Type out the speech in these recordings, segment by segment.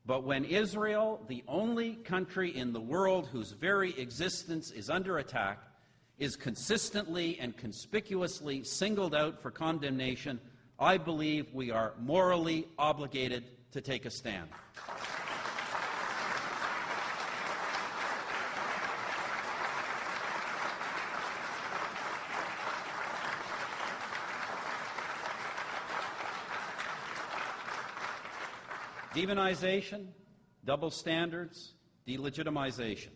But when Israel, the only country in the world whose very existence is under attack, is consistently and conspicuously singled out for condemnation, I believe we are morally obligated to take a stand. Demonization, double standards, delegitimization.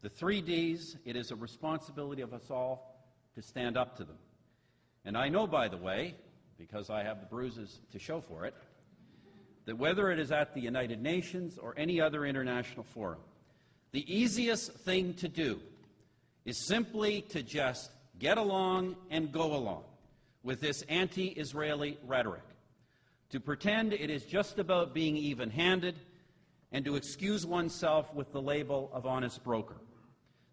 The 3 Ds, it is a responsibility of us all to stand up to them. And I know, by the way, because I have the bruises to show for it, that whether it is at the United Nations or any other international forum, the easiest thing to do is simply to just get along and go along with this anti-Israeli rhetoric, to pretend it is just about being even-handed, and to excuse oneself with the label of honest broker.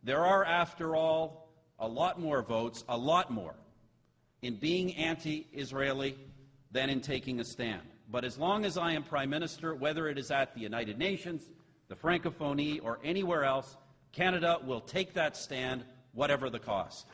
There are, after all, a lot more votes, a lot more, in being anti-Israeli than in taking a stand. But as long as I am Prime Minister, whether it is at the United Nations, the Francophonie, or anywhere else, Canada will take that stand, whatever the cost.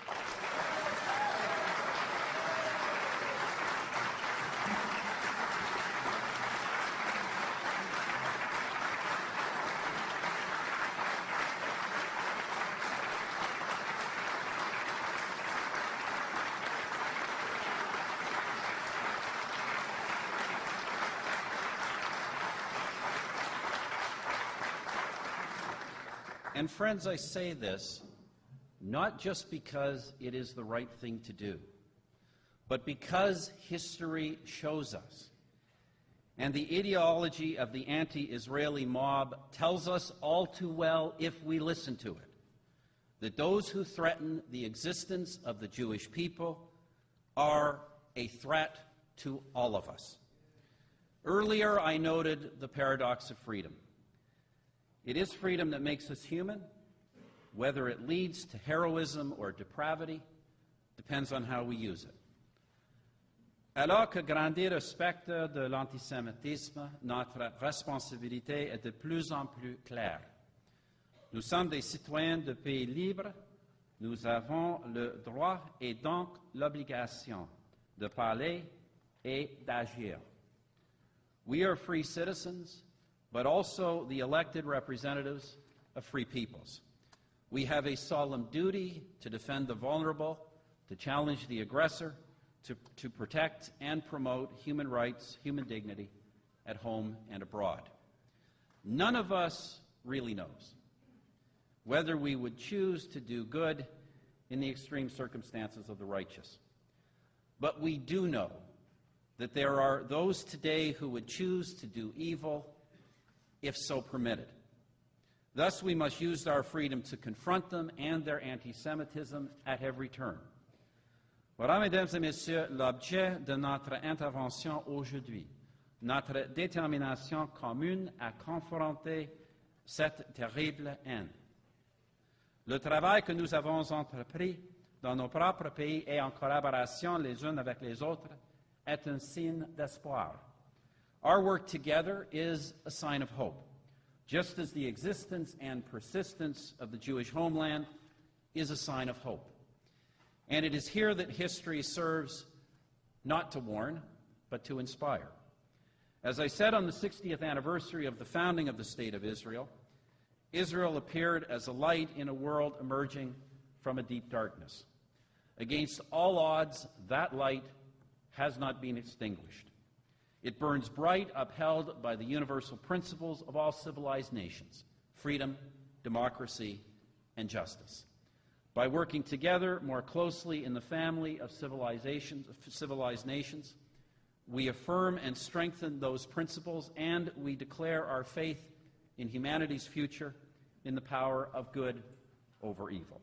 And friends, I say this not just because it is the right thing to do, but because history shows us, and the ideology of the anti-Israeli mob tells us all too well, if we listen to it, that those who threaten the existence of the Jewish people are a threat to all of us. Earlier, I noted the paradox of freedom. It is freedom that makes us human. Whether it leads to heroism or depravity depends on how we use it. Alors que grandir au spectre de l'antisémitisme, notre responsabilité est de plus en plus claire. Nous sommes des citoyens de pays libres. Nous avons le droit et donc l'obligation de parler et d'agir. We are free citizens, but also the elected representatives of free peoples. We have a solemn duty to defend the vulnerable, to challenge the aggressor, to protect and promote human rights, human dignity, at home and abroad. None of us really knows whether we would choose to do good in the extreme circumstances of the righteous. But we do know that there are those today who would choose to do evil if so permitted. Thus, we must use our freedom to confront them and their anti-Semitism at every turn. Voilà, mesdames et messieurs, l'objet de notre intervention aujourd'hui, notre détermination commune à confronter cette terrible haine. Le travail que nous avons entrepris dans nos propres pays et en collaboration les uns avec les autres est un signe d'espoir. Our work together is a sign of hope, just as the existence and persistence of the Jewish homeland is a sign of hope. And it is here that history serves not to warn, but to inspire. As I said on the 60th anniversary of the founding of the State of Israel, Israel appeared as a light in a world emerging from a deep darkness. Against all odds, that light has not been extinguished. It burns bright, upheld by the universal principles of all civilized nations: freedom, democracy, and justice. By working together more closely in the family of civilized nations, we affirm and strengthen those principles, and we declare our faith in humanity's future, in the power of good over evil.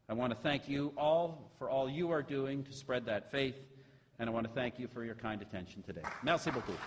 I want to thank you all for all you are doing to spread that faith, and I want to thank you for your kind attention today. Merci beaucoup.